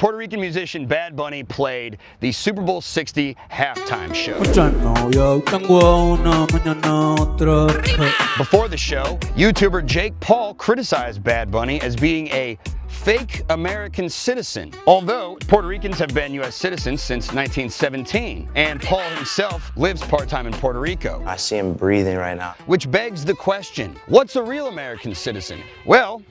Puerto Rican musician Bad Bunny played the Super Bowl 60 halftime show. Before the show, YouTuber Jake Paul criticized Bad Bunny as being a fake American citizen, although Puerto Ricans have been U.S. citizens since 1917, and Paul himself lives part-time in Puerto Rico. I see him breathing right now. Which begs the question, what's a real American citizen? Well,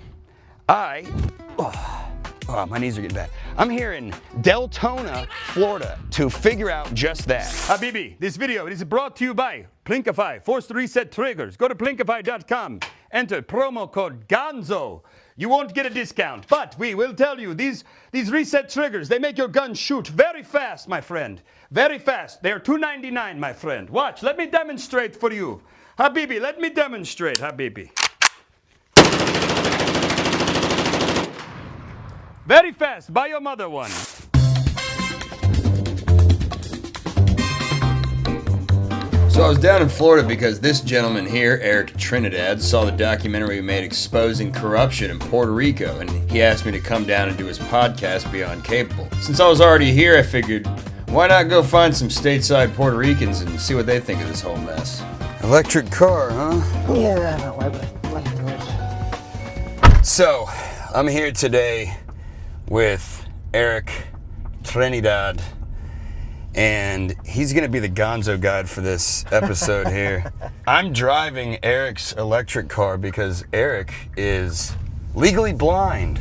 my knees are getting bad. I'm here in Deltona, Florida to figure out just that. Habibi, this video is brought to you by Plinkify Forced Reset Triggers. Go to plinkify.com, enter promo code Gonzo. You won't get a discount, but we will tell you, these reset triggers, they make your gun shoot very fast, my friend. Very fast. They're $2.99, my friend. Watch, let me demonstrate for you. Habibi, let me demonstrate, Habibi. Very fast, buy your mother one. So I was down in Florida because this gentleman here, Eric Trinidad, saw the documentary we made exposing corruption in Puerto Rico, and he asked me to come down and do his podcast, Beyond Capable. Since I was already here, I figured, why not go find some stateside Puerto Ricans and see what they think of this whole mess? Electric car, huh? Yeah, So, I'm here today with Eric Trinidad, and he's gonna be the Gonzo guide for this episode here. I'm driving Eric's electric car because Eric is legally blind,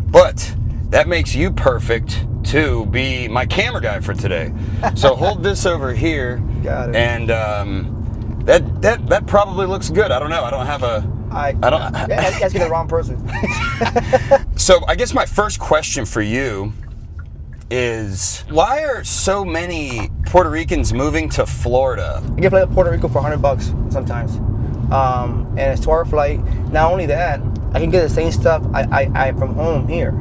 but that makes you perfect to be my camera guy for today. So hold this over here. Got it. And that probably looks good. I don't know. I don't have a. Asking the wrong person. So I guess my first question for you is, why are so many Puerto Ricans moving to Florida? You can play Puerto Rico for $100 sometimes, and it's 2-hour flight. Not only that, I can get the same stuff I from home here.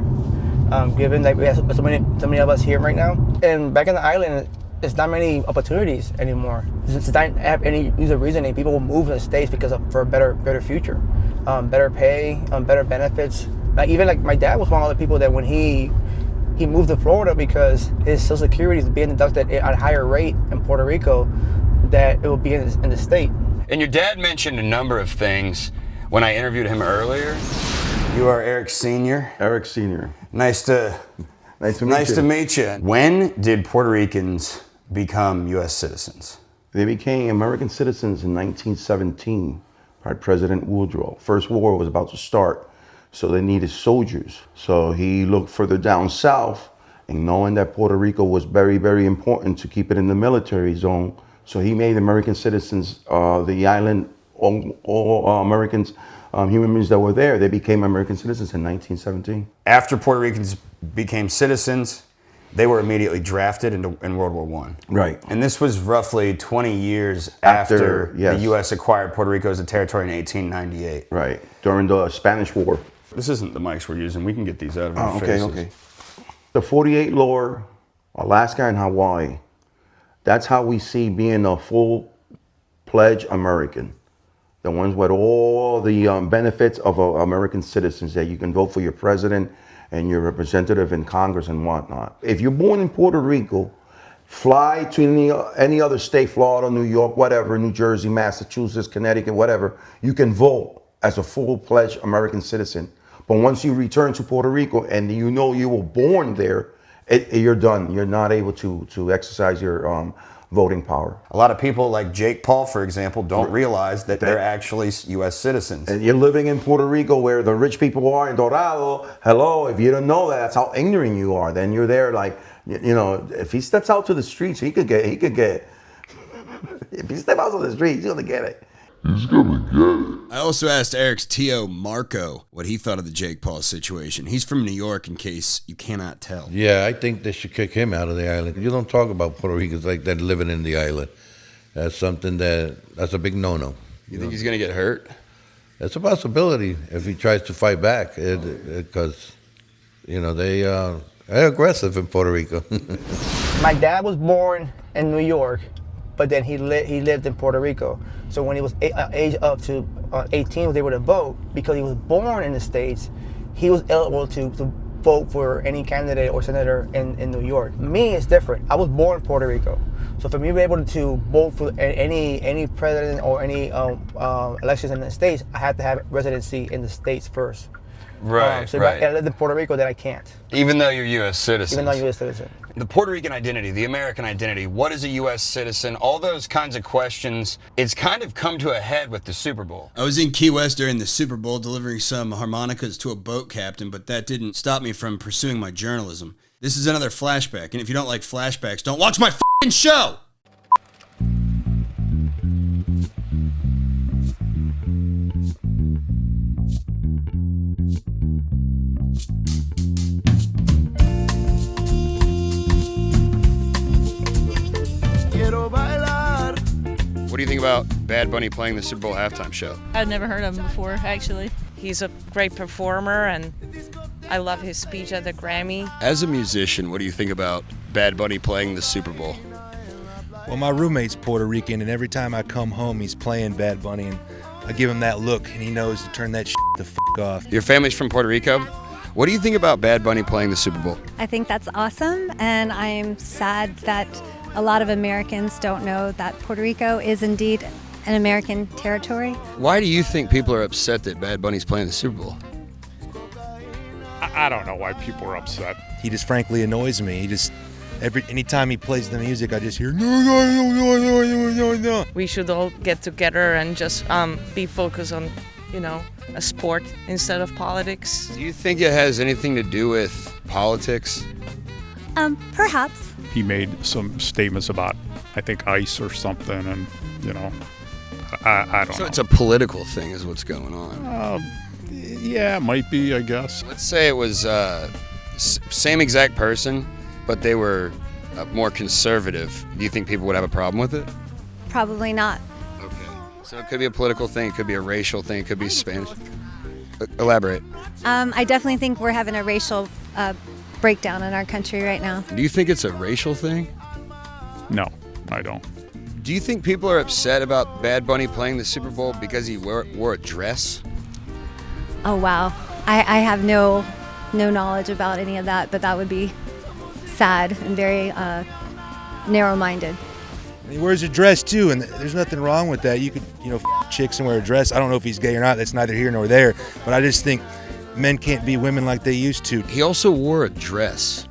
Given that we have so many of us here right now, and back in the island, there's not many opportunities anymore. Since I don't have any user reasoning, people will move to the States because for a better future, better pay, better benefits. Like my dad was one of the people that when he moved to Florida because his Social Security is being deducted at a higher rate in Puerto Rico, that it will be in the state. And your dad mentioned a number of things when I interviewed him earlier. You are Eric Sr. Eric Sr. Nice to meet you. When did Puerto Ricans become U.S. citizens? They became American citizens in 1917 by President Woodrow. First war was about to start, so they needed soldiers. So he looked further down south, and knowing that Puerto Rico was very, very important to keep it in the military zone, so he made American citizens, the island, all Americans, human beings that were there, they became American citizens in 1917. After Puerto Ricans became citizens, they were immediately drafted in World War I. Right. And this was roughly 20 years after yes. the U.S. acquired Puerto Rico as a territory in 1898. Right, during the Spanish War. This isn't the mics we're using. We can get these out of our faces. Okay. The 48 Law, Alaska and Hawaii, that's how we see being a full-pledged American. The ones with all the benefits of American citizens, that you can vote for your president and your representative in Congress and whatnot. If you're born in Puerto Rico, fly to any other state, Florida, New York, whatever, New Jersey, Massachusetts, Connecticut, whatever, you can vote as a full-pledged American citizen. But once you return to Puerto Rico and you know you were born there, you're done. You're not able to exercise your voting power. A lot of people like Jake Paul, for example, don't realize that they're actually U.S. citizens. And you're living in Puerto Rico where the rich people are in Dorado. Hello, if you don't know that, that's how ignorant you are. Then you're there like, you know, if he steps out to the streets, he could get, if he steps out to the streets, he's gonna get it. He's gonna get it. I also asked Eric's Tio Marco what he thought of the Jake Paul situation. He's from New York, in case you cannot tell. Yeah, I think they should kick him out of the island. You don't talk about Puerto Ricans like that living in the island. That's something that's a big no-no. You think he's gonna get hurt? It's a possibility if he tries to fight back, because you know they're aggressive in Puerto Rico. My dad was born in New York, but then he lived in Puerto Rico. So when he was age up to 18, he was able to vote. Because he was born in the States, he was eligible to vote for any candidate or senator in New York. Me, it's different. I was born in Puerto Rico. So for me to be able to vote for any president or any elections in the States, I have to have residency in the States first. Right, so right. if I live in Puerto Rico, then I can't. Even though you're U.S. citizens. Even though I'm a U.S. citizen. The Puerto Rican identity, the American identity, what is a U.S. citizen, all those kinds of questions, it's kind of come to a head with the Super Bowl. I was in Key West during the Super Bowl delivering some harmonicas to a boat captain, but that didn't stop me from pursuing my journalism. This is another flashback, and if you don't like flashbacks, don't watch my f***ing show! What do you think about Bad Bunny playing the Super Bowl halftime show? I've never heard of him before, actually. He's a great performer, and I love his speech at the Grammy. As a musician, what do you think about Bad Bunny playing the Super Bowl? Well, my roommate's Puerto Rican, and every time I come home, he's playing Bad Bunny, and I give him that look, and he knows to turn that shit the f*** off. Your family's from Puerto Rico? What do you think about Bad Bunny playing the Super Bowl? I think that's awesome, and I'm sad that a lot of Americans don't know that Puerto Rico is indeed an American territory. Why do you think people are upset that Bad Bunny's playing the Super Bowl? I don't know why people are upset. He just frankly annoys me. He just, anytime he plays the music, I just hear, no. We should all get together and just be focused on, a sport instead of politics. Do you think it has anything to do with politics? Perhaps. He made some statements about, I think, ICE or something, and, I don't know. So it's a political thing is what's going on. Yeah, it might be, I guess. Let's say it was same exact person, but they were more conservative. Do you think people would have a problem with it? Probably not. Okay. So it could be a political thing, it could be a racial thing, it could be Spanish. Elaborate. I definitely think we're having a racial breakdown in our country right now. Do you think it's a racial thing? No, I don't. Do you think people are upset about Bad Bunny playing the Super Bowl because he wore a dress? Oh, wow. I have no knowledge about any of that, but that would be sad and very narrow-minded. He wears a dress too, and there's nothing wrong with that. You could, f chicks and wear a dress. I don't know if he's gay or not. That's neither here nor there. But I just think men can't be women like they used to. He also wore a dress.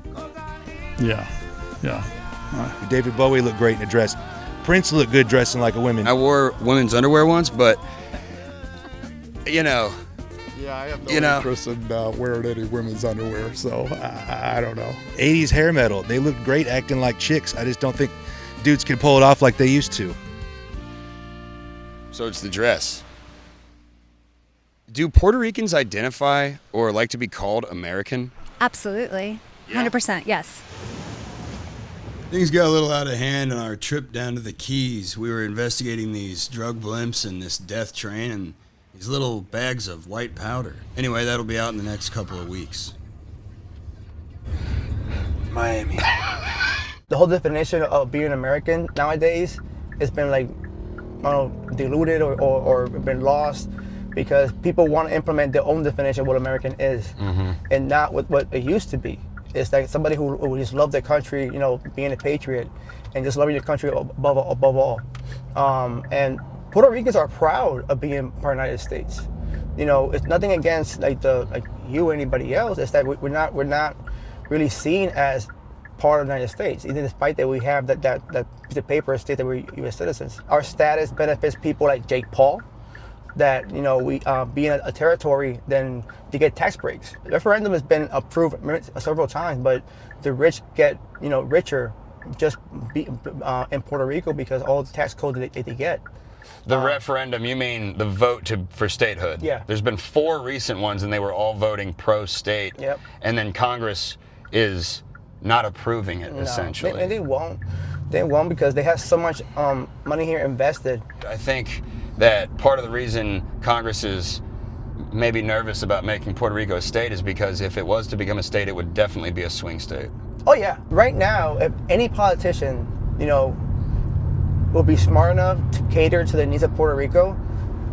Yeah. David Bowie looked great in a dress. Prince looked good dressing like a woman. I wore women's underwear once, but Yeah, I have no interest in wearing any women's underwear, so I don't know. 80s hair metal. They looked great acting like chicks. I just don't think dudes can pull it off like they used to. So it's the dress. Do Puerto Ricans identify or like to be called American? Absolutely. 100%, yes. Things got a little out of hand on our trip down to the Keys. We were investigating these drug blimps and this death train and these little bags of white powder. Anyway, that'll be out in the next couple of weeks. Miami. The whole definition of being American nowadays has been diluted or been lost because people want to implement their own definition of what American is and not what it used to be. It's like somebody who just loved their country, being a patriot and just loving your country above all. And Puerto Ricans are proud of being part of the United States. It's nothing against you or anybody else. It's that we're not really seen as part of the United States, even despite that we have that piece of paper states that we're U.S. citizens. Our status benefits people like Jake Paul, that we being a territory, then they get tax breaks. The referendum has been approved several times, but the rich get richer just in Puerto Rico because all the tax codes that they get. The referendum, you mean the vote for statehood? Yeah. There's been 4 recent ones, and they were all voting pro-state. Yep. And then Congress is not approving it, essentially. They won't. They won't because they have so much money here invested. I think that part of the reason Congress is maybe nervous about making Puerto Rico a state is because if it was to become a state, it would definitely be a swing state. Oh yeah. Right now, if any politician, will be smart enough to cater to the needs of Puerto Rico,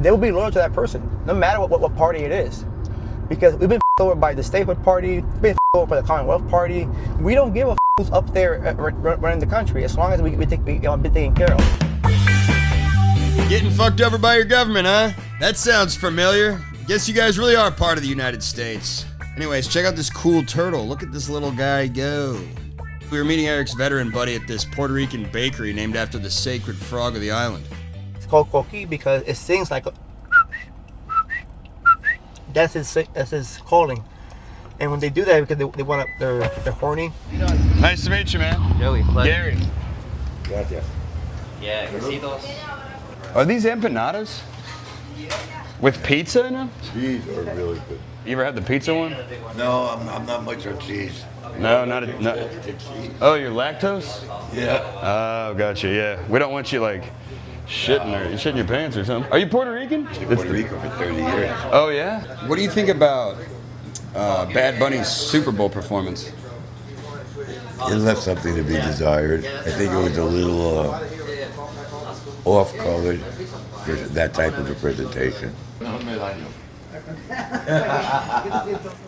they will be loyal to that person, no matter what party it is. Because we've been over by the Statehood party, we've been for the Commonwealth Party. We don't give a who's up there running the country as long as we be taken care of. Getting fucked over by your government, huh? That sounds familiar. Guess you guys really are part of the United States. Anyways, check out this cool turtle. Look at this little guy go. We were meeting Eric's veteran buddy at this Puerto Rican bakery named after the sacred frog of the island. It's called Coqui because it sings like a... That's his calling. And when they do that, because they want to, they're horny. Nice to meet you, man. Joey, pleasure. Gary. Gracias. Yeah, quesitos. Are these empanadas? With pizza in them? Cheese are really good. You ever had the pizza one? No, I'm not much on cheese. No, not a... No. Oh, you're lactose? Yeah. Oh, gotcha, yeah. We don't want you, like, shitting your pants or something. Are you Puerto Rican? Been in Puerto Rico for 30 years. Oh, yeah? What do you think about Bad Bunny's Super Bowl performance? It left something to be desired. I think it was a little off-colored for that type of a presentation.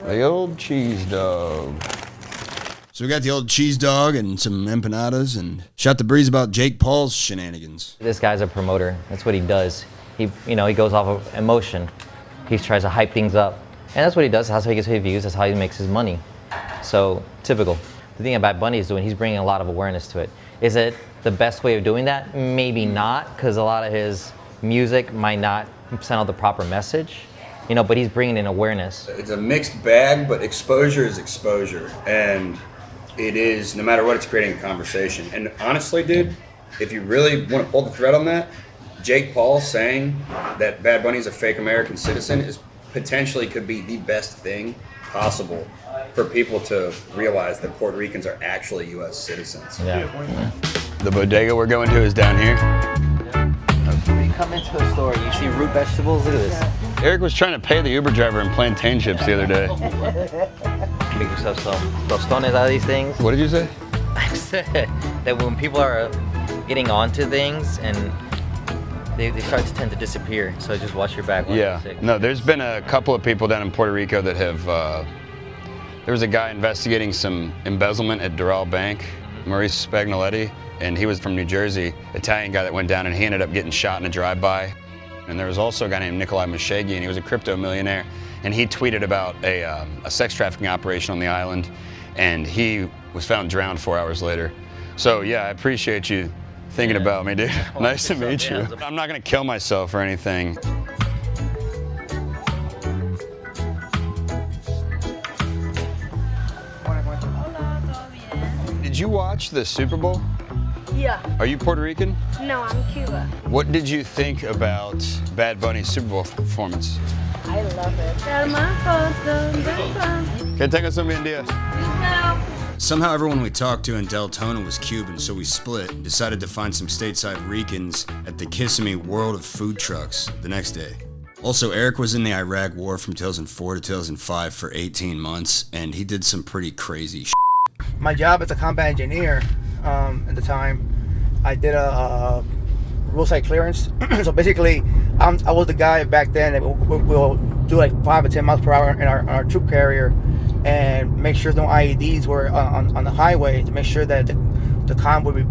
The old cheese dog. So we got the old cheese dog and some empanadas and shot the breeze about Jake Paul's shenanigans. This guy's a promoter. That's what he does. He goes off of emotion. He tries to hype things up. And that's what he does. That's how he gets his views. That's how he makes his money. So, typical. The thing that Bad Bunny is doing, he's bringing a lot of awareness to it. Is it the best way of doing that? Maybe not, because a lot of his music might not send out the proper message. But he's bringing in awareness. It's a mixed bag, but exposure is exposure. And it is, no matter what, it's creating a conversation. And honestly, dude, if you really want to pull the thread on that, Jake Paul saying that Bad Bunny's a fake American citizen is potentially could be the best thing possible for people to realize that Puerto Ricans are actually U.S. citizens. Yeah. The bodega we're going to is down here. When you come into a store, you see root vegetables. Look at this. Eric was trying to pay the Uber driver in plantain chips the other day. Make yourself some tostones out of these things. What did you say? I said that when people are getting onto things and they start to tend to disappear, so just watch your back. Yeah. No, there's been a couple of people down in Puerto Rico that have, there was a guy investigating some embezzlement at Doral Bank, Maurice Spagnoletti, and he was from New Jersey, Italian guy that went down and he ended up getting shot in a drive-by. And there was also a guy named Nikolai Mashegi, and he was a crypto millionaire, and he tweeted about a sex trafficking operation on the island, and he was found drowned 4 hours later. So yeah, I appreciate you thinking about me, dude. Nice to meet you. I'm not gonna kill myself or anything. Did you watch the Super Bowl? Yeah. Are you Puerto Rican? No, I'm Cuba. What did you think about Bad Bunny's Super Bowl performance? I love it. Que tengas un buen día. Somehow everyone we talked to in Deltona was Cuban, so we split and decided to find some stateside Ricans at the Kissimmee World of Food Trucks the next day. Also, Eric was in the Iraq War from 2004 to 2005 for 18 months, and he did some pretty crazy shit. My job as a combat engineer at the time, I did a roadside clearance. So basically, I was the guy back then that we'll do like 5 or 10 miles per hour in our troop carrier and make sure no IEDs were on the highway to make sure that the convoy would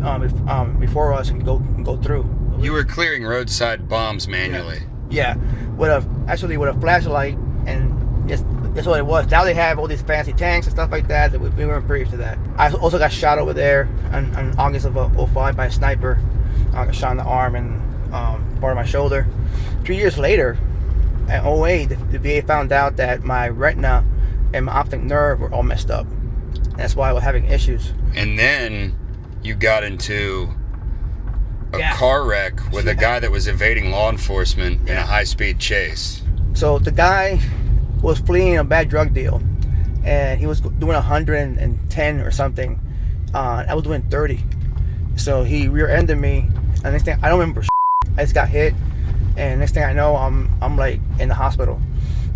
be before us and go through. You were clearing roadside bombs manually. Yeah, with a flashlight, and that's what it was. Now they have all these fancy tanks and stuff like that we weren't privy to that. I also got shot over there in August of 2005 by a sniper. I got shot in the arm and part of my shoulder. 3 years later, at 2008, the VA found out that my retina and my optic nerve were all messed up. And that's why I was having issues. And then you got into a car wreck with a guy that was evading law enforcement in a high-speed chase. So the guy was fleeing a bad drug deal, and he was doing 110 or something. I was doing 30. So he rear-ended me, and next thing I don't remember, I just got hit, and next thing I know, I'm like in the hospital.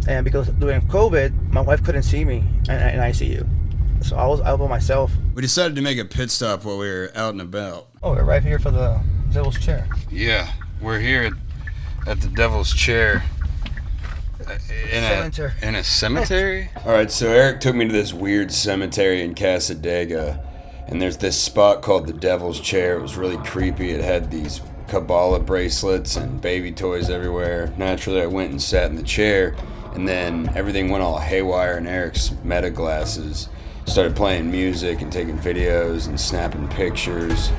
And because during COVID, my wife couldn't see me in ICU, so I was by myself. We decided to make a pit stop while we were out and about. Oh, we're right here for the Devil's Chair. Yeah, we're here at the Devil's Chair. Cemetery. In a cemetery? All right, so Eric took me to this weird cemetery in Cassadega, and there's this spot called the Devil's Chair. It was really creepy. It had these Kabbalah bracelets and baby toys everywhere. Naturally, I went and sat in the chair, and then everything went all haywire, and Eric's meta glasses started playing music and taking videos and snapping pictures.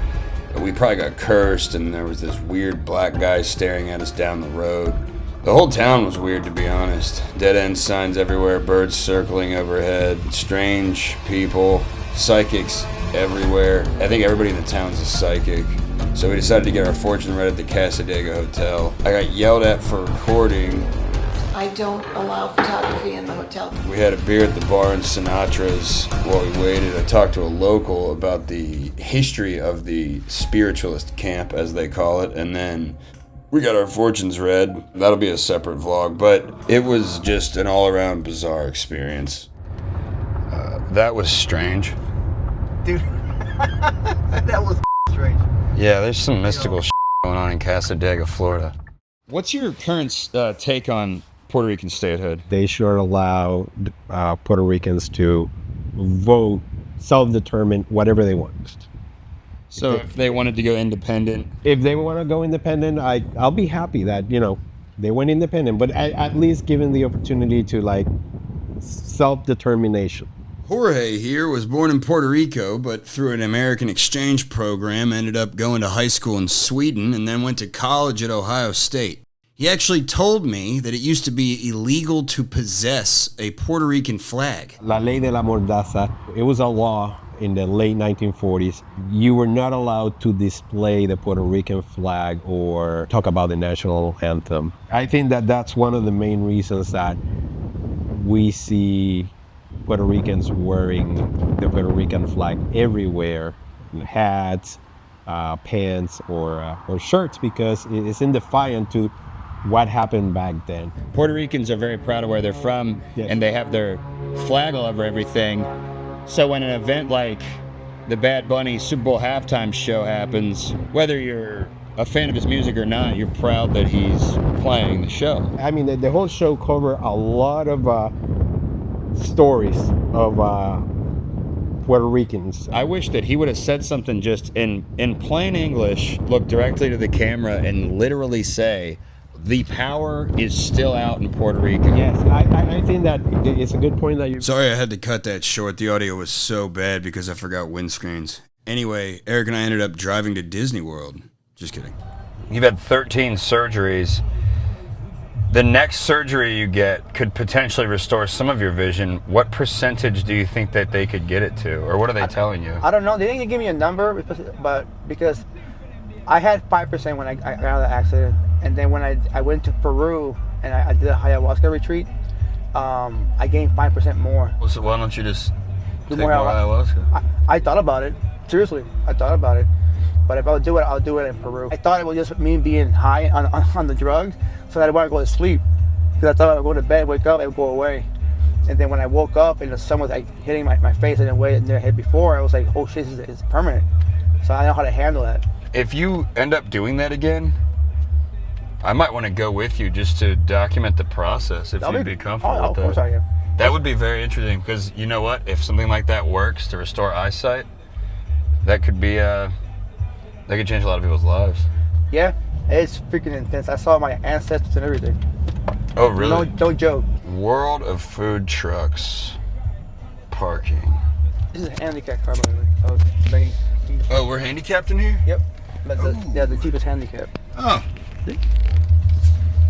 We probably got cursed, and there was this weird black guy staring at us down the road. The whole town was weird, to be honest. Dead-end signs everywhere, birds circling overhead, strange people, psychics everywhere. I think everybody in the town's a psychic. So we decided to get our fortune read at the Cassadega Hotel. I got yelled at for recording. I don't allow photography in the hotel. We had a beer at the bar in Sinatra's while we waited. I talked to a local about the history of the spiritualist camp, as they call it, and then we got our fortunes read. That'll be a separate vlog, but it was just an all-around bizarre experience. That was strange. Dude, that was strange. Yeah, there's some mystical going on in Cassadega, Florida. What's your current take on Puerto Rican statehood? They should allow Puerto Ricans to vote, self-determine whatever they want. So if they wanted to go independent? If they want to go independent, I'll be happy that, they went independent, but at least given the opportunity to self-determination. Jorge here was born in Puerto Rico, but through an American exchange program ended up going to high school in Sweden and then went to college at Ohio State. He actually told me that it used to be illegal to possess a Puerto Rican flag. La ley de la mordaza, it was a law in the late 1940s. You were not allowed to display the Puerto Rican flag or talk about the national anthem. I think that that's one of the main reasons that we see Puerto Ricans wearing the Puerto Rican flag everywhere, hats, pants, or shirts, because it's in defiance to what happened back then. Puerto Ricans are very proud of where they're from, yes, and they have their flag all over everything. So when an event like the Bad Bunny Super Bowl halftime show happens, whether you're a fan of his music or not, you're proud that he's playing the show. I mean, the whole show covered a lot of stories of Puerto Ricans. I wish that he would have said something just in plain English, look directly to the camera and literally say, the power is still out in Puerto Rico. Yes, I think that it's a good point that you... Sorry I had to cut that short. The audio was so bad because I forgot windscreens. Anyway, Eric and I ended up driving to Disney World. Just kidding. You've had 13 surgeries. The next surgery you get could potentially restore some of your vision. What percentage do you think that they could get it to? Or what are they telling you? I don't know. They didn't give me a number, but because I had 5% when I got out of the accident. And then when I went to Peru and I did a ayahuasca retreat, I gained 5% more. Well, so why don't you just do take more ayahuasca? I thought about it. Seriously, I thought about it. But if I would do it, I'll do it in Peru. I thought it was just me being high on the drugs, so that I didn't want to go to sleep. Because I thought I would go to bed, wake up, it would go away. And then when I woke up and the sun was hitting my face in a way it never hit before, I was like, oh shit, it's permanent. So I know how to handle that. If you end up doing that again, I might want to go with you just to document the process if you'd be comfortable with that. Of course I am. That would be very interesting, because you know what? If something like that works to restore eyesight, that could be that could change a lot of people's lives. Yeah, it's freaking intense. I saw my ancestors and everything. Oh, really? No joke. World of food trucks. Parking. This is a handicap car, by the way. Oh, we're handicapped in here? Yep. But the cheapest handicap. Oh.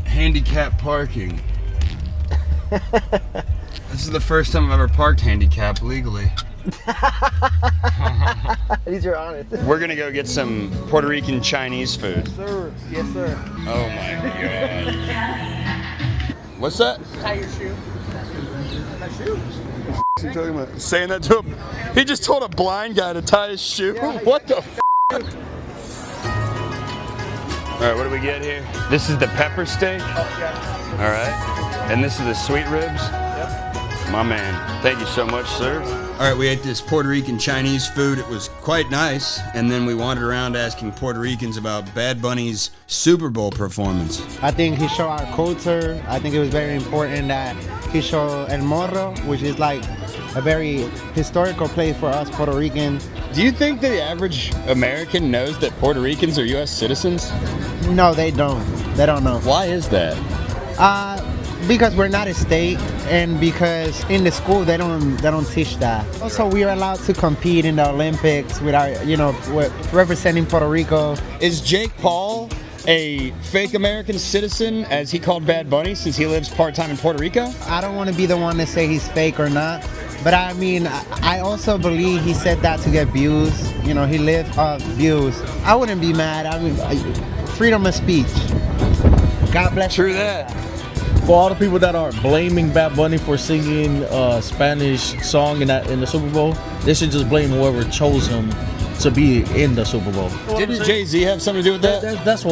Handicap parking. This is the first time I've ever parked handicap legally. At least you're honest. We're gonna go get some Puerto Rican Chinese food. Yes, sir. Yes, sir. Oh my god. What's that? Tie your shoe. My shoe? What's he talking about? Saying that to him? He just told a blind guy to tie his shoe? Yeah, what the f? Alright, what do we get here? This is the pepper steak? Oh, yeah. Alright. And this is the sweet ribs? Yep. My man. Thank you so much, sir. All right, we ate this Puerto Rican Chinese food. It was quite nice. And then we wandered around asking Puerto Ricans about Bad Bunny's Super Bowl performance. I think he showed our culture. I think it was very important that he showed El Morro, which is like a very historical place for us Puerto Ricans. Do you think the average American knows that Puerto Ricans are U.S. citizens? No, they don't. They don't know. Why is that? Because we're not a state, and because in the school they don't teach that. Also, we are allowed to compete in the Olympics with our, with representing Puerto Rico. Is Jake Paul a fake American citizen, as he called Bad Bunny, since he lives part-time in Puerto Rico? I don't want to be the one to say he's fake or not, but I mean, I also believe he said that to get views. He lived off views. I wouldn't be mad. I mean, freedom of speech. God bless. True that. For all the people that are blaming Bad Bunny for singing a Spanish song in the Super Bowl, they should just blame whoever chose him to be in the Super Bowl. Didn't Jay-Z have something to do with that? That's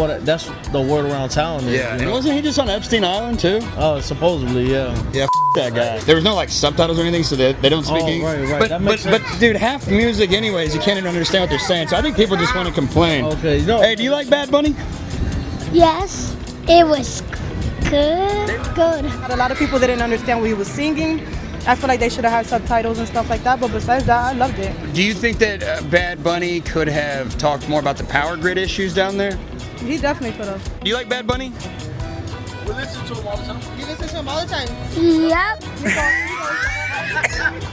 the word around town. Yeah, and wasn't he just on Epstein Island too? Supposedly, yeah. Yeah, that guy. There was no subtitles or anything, so they don't speak English. Right. But dude, half music anyways, you can't even understand what they're saying. So I think people just want to complain. Okay. Hey, do you like Bad Bunny? Yes, it was good. A lot of people didn't understand what he was singing. I feel like they should have had subtitles and stuff like that, but besides that, I loved it. Do you think that Bad Bunny could have talked more about the power grid issues down there? He definitely could have. Do you like Bad Bunny? We listen to him all the time. You listen to him all the time? Yep.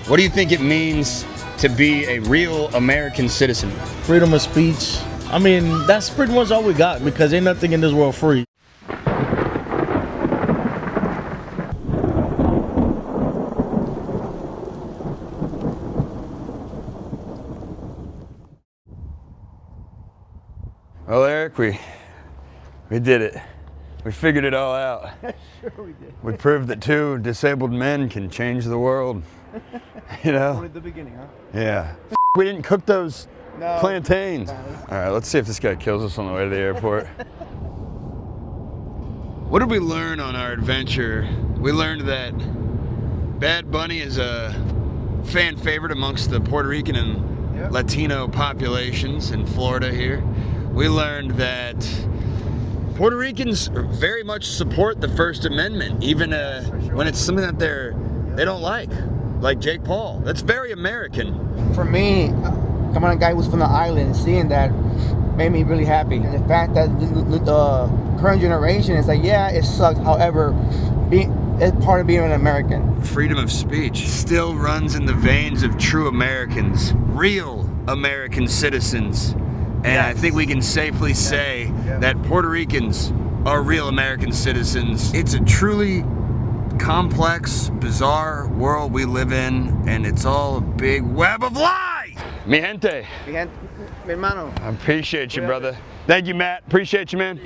What do you think it means to be a real American citizen? Freedom of speech. I mean, that's pretty much all we got, because ain't nothing in this world free. Well, Eric, we did it. We figured it all out. Sure we did. We proved that two disabled men can change the world. Only the beginning, huh? Yeah. We didn't cook those No. plantains. All right, let's see if this guy kills us on the way to the airport. What did we learn on our adventure? We learned that Bad Bunny is a fan favorite amongst the Puerto Rican and Latino populations in Florida here. We learned that Puerto Ricans very much support the First Amendment, even when it's something that they don't like Jake Paul. That's very American. For me, coming on a guy who's from the island, seeing that made me really happy. And the fact that the current generation is like, yeah, it sucks. However, it's part of being an American. Freedom of speech still runs in the veins of true Americans, real American citizens. And I think we can safely say that Puerto Ricans are real American citizens. It's a truly complex, bizarre world we live in, and it's all a big web of lies. Mi gente. Mi hermano. I appreciate you, brother. Thank you, Matt. Appreciate you, man.